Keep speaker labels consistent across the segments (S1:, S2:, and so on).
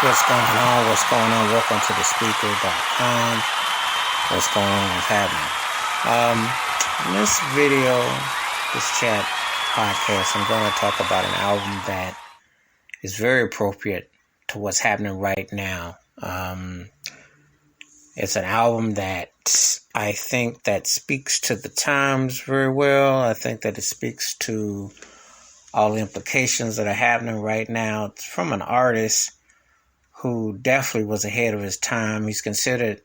S1: What's going on? What's going on? Welcome to the Spreaker.com. What's going on? What's happening? In this video, this chat podcast, I'm going to talk about an album that is very appropriate to what's happening right now. It's an album that I think that speaks to the times very well. I think that it speaks to all the implications that are happening right now. It's from an artist who definitely was ahead of his time. He's considered,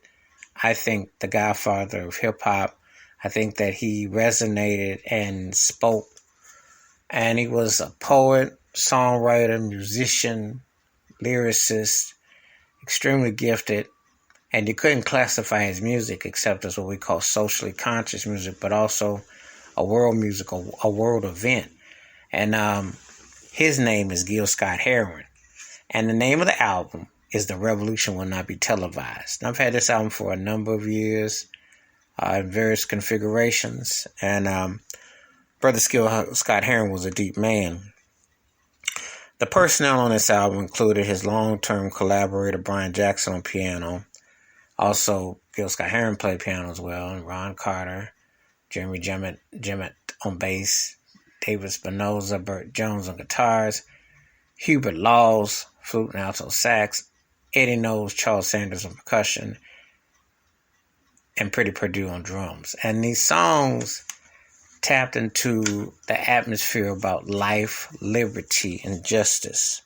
S1: I think, the godfather of hip-hop. I think that he resonated and spoke. And he was a poet, songwriter, musician, lyricist, extremely gifted. And you couldn't classify his music except as what we call socially conscious music, but also a world music, a world event. And his name is Gil Scott-Heron. And the name of the album is The Revolution Will Not Be Televised. And I've had this album for a number of years in various configurations. And Brother Gil Scott-Heron was a deep man. The personnel on this album included his long-term collaborator Brian Jackson on piano. Also, Gil Scott-Heron played piano as well. And Ron Carter, Jeremy Jemmett on bass, David Spinoza, Burt Jones on guitars, Hubert Laws, flute and alto sax, Eddie Knowles, Charles Sanders on percussion, and Pretty Perdue on drums. And these songs tapped into the atmosphere about life, liberty, and justice.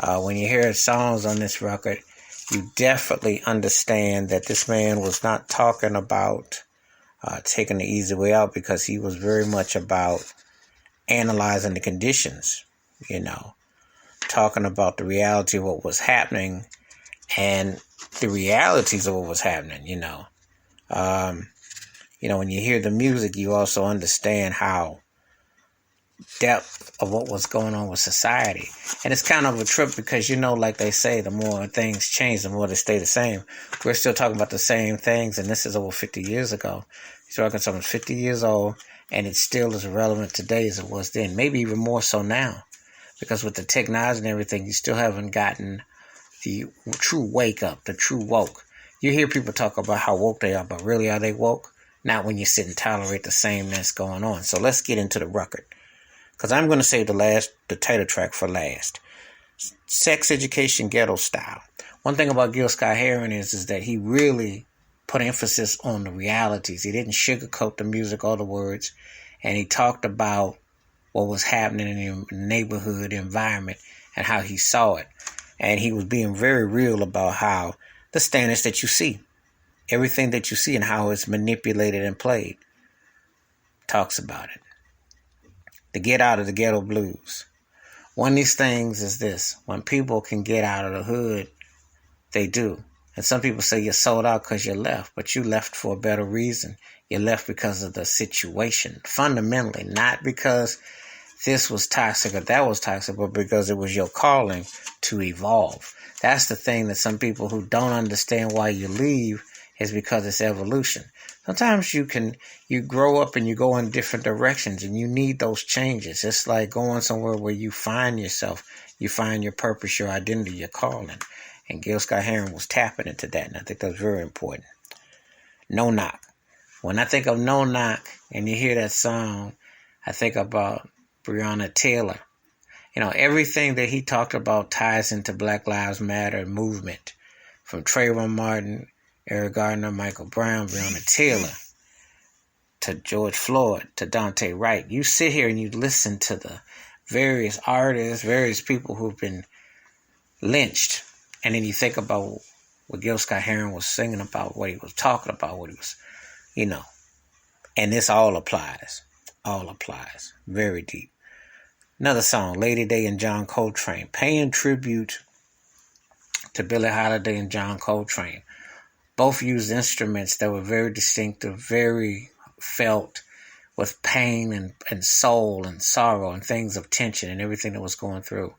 S1: When you hear songs on this record, you definitely understand that this man was not talking about taking the easy way out, because he was very much about analyzing the conditions, talking about the reality of what was happening and the realities of what was happening, when you hear the music, you also understand how depth of what was going on with society. And it's kind of a trip because, like they say, the more things change, the more they stay the same. We're still talking about the same things, and this is over 50 years ago. He's talking something 50 years old, and it still as relevant today as it was then, maybe even more so now. Because with the technology and everything, you still haven't gotten the true wake up, the true woke. You hear people talk about how woke they are, but really are they woke? Not when you sit and tolerate the sameness going on. So let's get into the record. Because I'm going to save the title track for last. Sex Education Ghetto Style. One thing about Gil Scott-Heron is that he really put emphasis on the realities. He didn't sugarcoat the music or the words. And he talked about what was happening in the neighborhood environment and how he saw it. And he was being very real about how the standards that you see, everything that you see and how it's manipulated and played, talks about it. The Get Out of the Ghetto Blues. One of these things is this: when people can get out of the hood, they do. And some people say you're sold out because you left, but you left for a better reason. You left because of the situation. Fundamentally, not because this was toxic or that was toxic, but because it was your calling to evolve. That's the thing that some people who don't understand why you leave is because it's evolution. Sometimes you grow up and you go in different directions and you need those changes. It's like going somewhere where you find yourself, you find your purpose, your identity, your calling. And Gil Scott-Heron was tapping into that, and I think that's very important. No Knock. When I think of No Knock and you hear that song, I think about Breonna Taylor. Everything that he talked about ties into Black Lives Matter movement. From Trayvon Martin, Eric Gardner, Michael Brown, Breonna Taylor, to George Floyd, to Dante Wright. You sit here and you listen to the various artists, various people who've been lynched. And then you think about what Gil Scott-Heron was singing about, what he was talking about, what he was, And this all applies. All applies. Very deep. Another song, Lady Day and John Coltrane, paying tribute to Billie Holiday and John Coltrane. Both used instruments that were very distinctive, very felt with pain and soul and sorrow and things of tension and everything that was going through.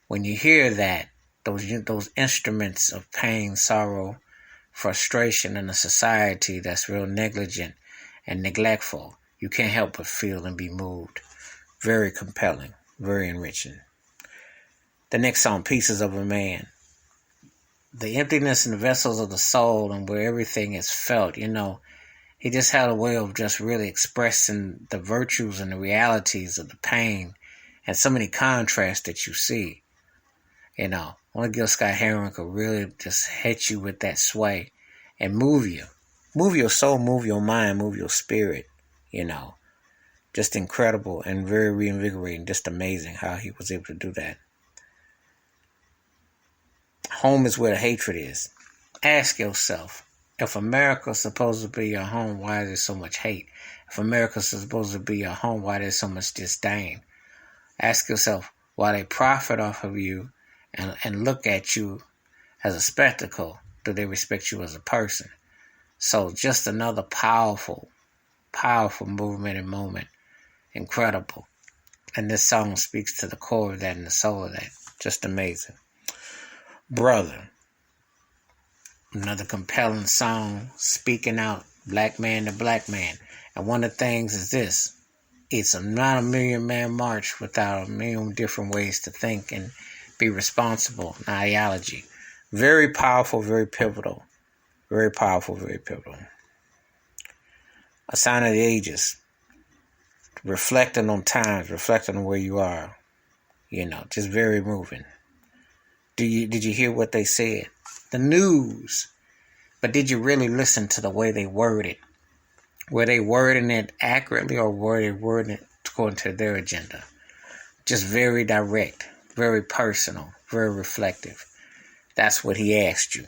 S1: When you hear that, those instruments of pain, sorrow, frustration in a society that's real negligent and neglectful, you can't help but feel and be moved. Very compelling, very enriching. The next song, Pieces of a Man. the emptiness in the vessels of the soul and where everything is felt. He just had a way of just really expressing the virtues and the realities of the pain and so many contrasts that you see. One of Gil Scott-Heron could really just hit you with that sway and move you. Move your soul, move your mind, move your spirit, Just incredible and very reinvigorating. Just amazing how he was able to do that. Home is where the hatred is. Ask yourself, if America's supposed to be your home, why is there so much hate? If America's supposed to be your home, why there's so much disdain? Ask yourself why they profit off of you and look at you as a spectacle. Do they respect you as a person? So just another powerful, powerful movement and moment. Incredible. And this song speaks to the core of that and the soul of that. Just amazing. Brother. Another compelling song speaking out, black man to black man. And one of the things is this. It's not a million-man march without a million different ways to think and be responsible. An ideology. Very powerful, very pivotal. Very powerful, very pivotal. A sign of the ages. Reflecting on times, reflecting on where you are. Just very moving. Did you hear what they said? The news. But did you really listen to the way they worded it? Were they wording it accurately or were they wording it according to their agenda? Just very direct, very personal, very reflective. That's what he asked you.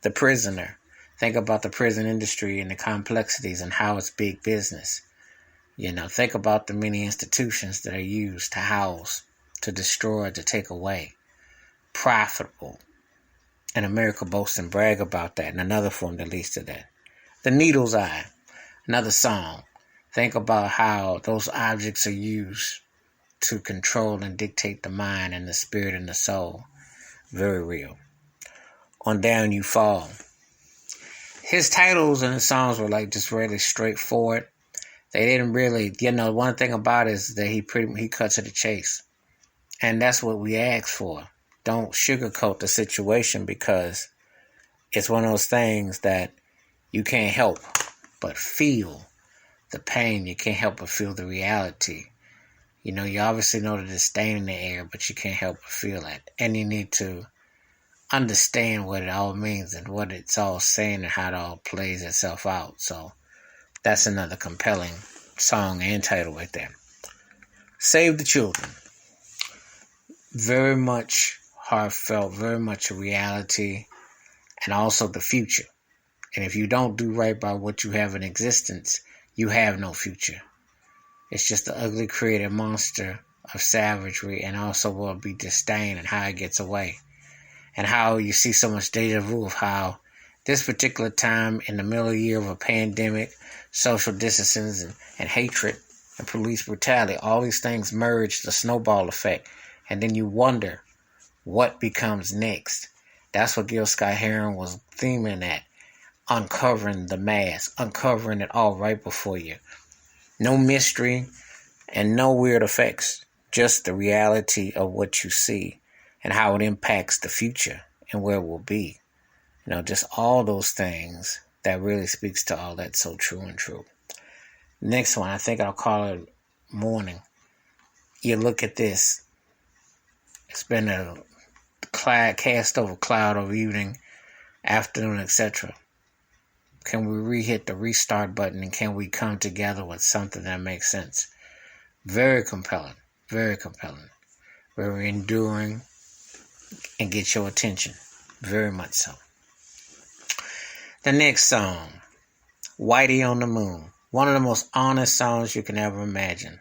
S1: The prisoner. Think about the prison industry and the complexities and how it's big business. Think about the many institutions that are used to house, to destroy, to take away. Profitable. And America boasts and brag about that in another form that leads to that. The needle's eye. Another song. Think about how those objects are used to control and dictate the mind and the spirit and the soul. Very real. On Down You Fall. His titles and his songs were just really straightforward. They didn't really, one thing about it is that he cut to the chase. And that's what we ask for. Don't sugarcoat the situation because it's one of those things that you can't help but feel the pain. You can't help but feel the reality. You obviously know the disdain in the air, but you can't help but feel it. And you need to understand what it all means and what it's all saying and how it all plays itself out. So that's another compelling song and title right there. Save the Children. Very much heartfelt, very much a reality, and also the future. And if you don't do right by what you have in existence, you have no future. It's just the ugly created monster of savagery and also will be disdain and how it gets away. And how you see so much deja vu of how this particular time in the middle of the year of a pandemic, social distancing and hatred and police brutality, all these things merge, the snowball effect. And then you wonder what becomes next. That's what Gil Scott-Heron was theming at. Uncovering the mask. Uncovering it all right before you. No mystery and no weird effects. Just the reality of what you see and how it impacts the future and where it will be. Just all those things that really speaks to all that's so true and true. Next one, I think I'll call it Morning. You look at this. It's been a cast over cloud over evening, afternoon, etc. Can we re-hit the restart button and can we come together with something that makes sense? Very compelling. Very compelling. Very enduring and get your attention. Very much so. The next song, Whitey on the Moon. One of the most honest songs you can ever imagine.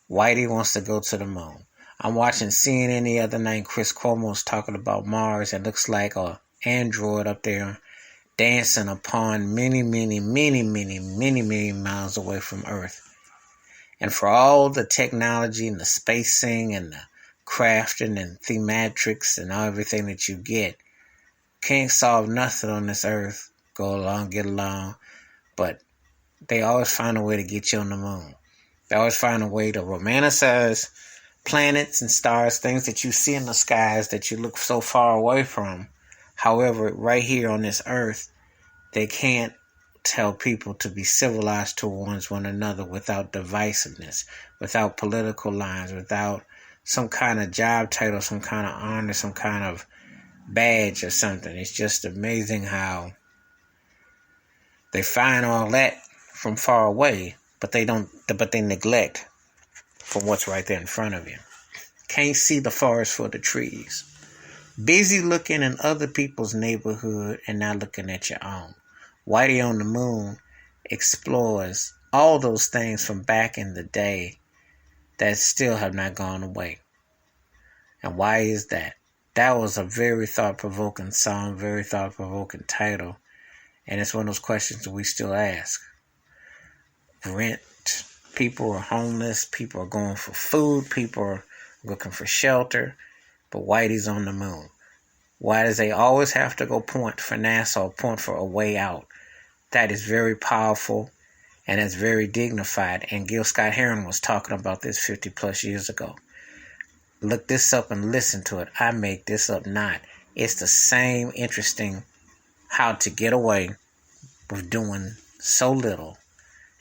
S1: Whitey wants to go to the moon. I'm watching CNN the other night. Chris Cuomo's talking about Mars. It looks like an android up there dancing upon many miles away from Earth. And for all the technology and the spacing and the crafting and thematrics and everything that you get, can't solve nothing on this earth. Go along, get along. But they always find a way to get you on the moon. They always find a way to romanticize planets and stars, things that you see in the skies that you look so far away from. However, right here on this earth, they can't tell people to be civilized towards one another without divisiveness, without political lines, without some kind of job title, some kind of honor, some kind of badge or something. It's just amazing how they find all that from far away, but they neglect from what's right there in front of you. Can't see the forest for the trees. Busy looking in other people's neighborhood and not looking at your own. Whitey on the Moon explores all those things from back in the day that still have not gone away. And why is that? That was a very thought-provoking song, very thought-provoking title. And it's one of those questions that we still ask. Rent, people are homeless, people are going for food, people are looking for shelter, but Whitey's on the moon. Why does they always have to go point for NASA or point for a way out? That is very powerful and it's very dignified. And Gil Scott-Heron was talking about this 50 plus years ago. Look this up and listen to it. I make this up not. It's the same interesting how to get away with doing so little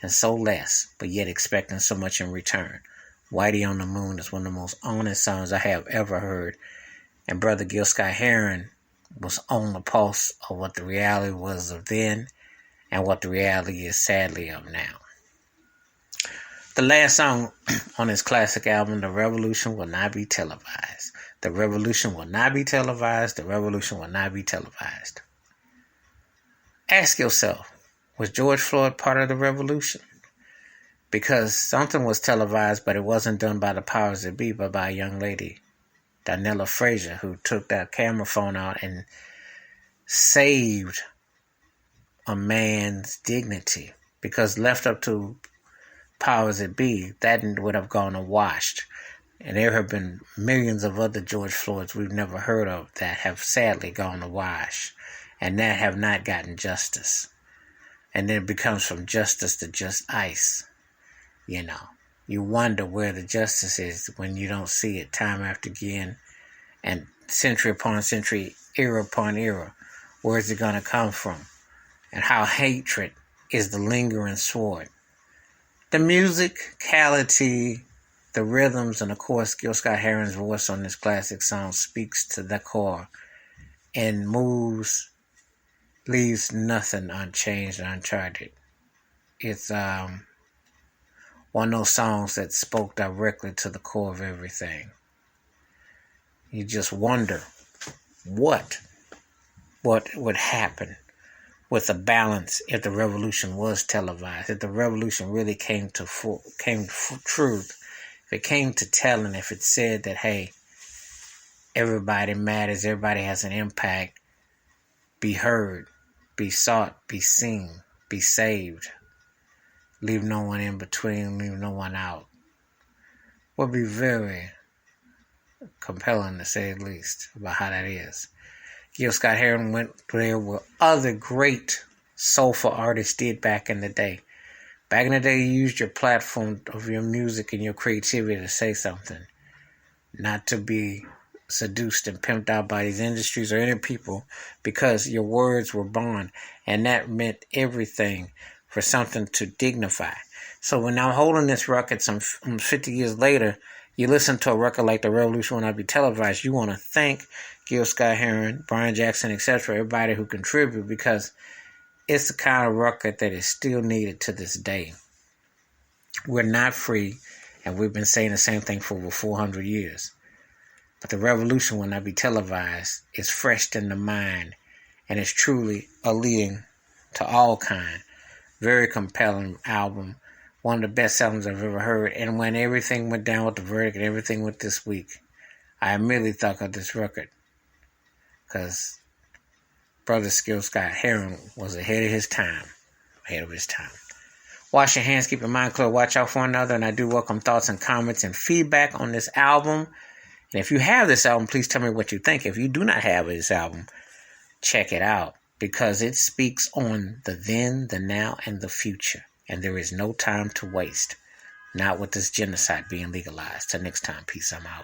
S1: and so less, but yet expecting so much in return. Whitey on the Moon is one of the most honest songs I have ever heard. And Brother Gil Scott-Heron was on the pulse of what the reality was of then and what the reality is sadly of now. The last song on his classic album, The Revolution Will Not Be Televised. The Revolution Will Not Be Televised. The Revolution Will Not Be Televised. Ask yourself, was George Floyd part of the revolution? Because something was televised, but it wasn't done by the powers that be, but by a young lady, Daniela Frazier, who took that camera phone out and saved a man's dignity. Because left up to powers that be, that would have gone awashed. And there have been millions of other George Floyds we've never heard of that have sadly gone awash and that have not gotten justice. And then it becomes from justice to just ice. You know, you wonder where the justice is when you don't see it time after again and century upon century, era upon era. Where is it going to come from? And how hatred is the lingering sword. The musicality, the rhythms, and of course Gil Scott-Heron's voice on this classic song speaks to the core and leaves nothing unchanged and uncharted. It's one of those songs that spoke directly to the core of everything. You just wonder what would happen with the balance if the revolution was televised, if the revolution really came to truth, if it came to telling, if it said that, hey, everybody matters, everybody has an impact, be heard, be sought, be seen, be saved. Leave no one in between, leave no one out. Would be very compelling to say the least about how that is. Gil Scott-Heron went there where other great soulful artists did back in the day. Back in the day, you used your platform of your music and your creativity to say something. Not to be seduced and pimped out by these industries or any people because your words were bond. And that meant everything for something to dignify. So when I'm holding this record some 50 years later, you listen to a record like The Revolution Will Not Be Televised, you want to thank Gil Scott-Heron, Brian Jackson, etc., everybody who contributed, because it's the kind of record that is still needed to this day. We're not free, and we've been saying the same thing for over 400 years. But The Revolution Will Not Be Televised is fresh in the mind, and it's truly a leading to all kind. Very compelling album. One of the best albums I've ever heard. And when everything went down with the verdict and everything went this week, I immediately thought of this record. Because Brother Gil Scott-Heron was ahead of his time. Wash your hands, keep your mind clear, watch out for one another. And I do welcome thoughts and comments and feedback on this album. And if you have this album, please tell me what you think. If you do not have this album, check it out. Because it speaks on the then, the now, and the future. And there is no time to waste. Not with this genocide being legalized. Till next time, peace, I'm out.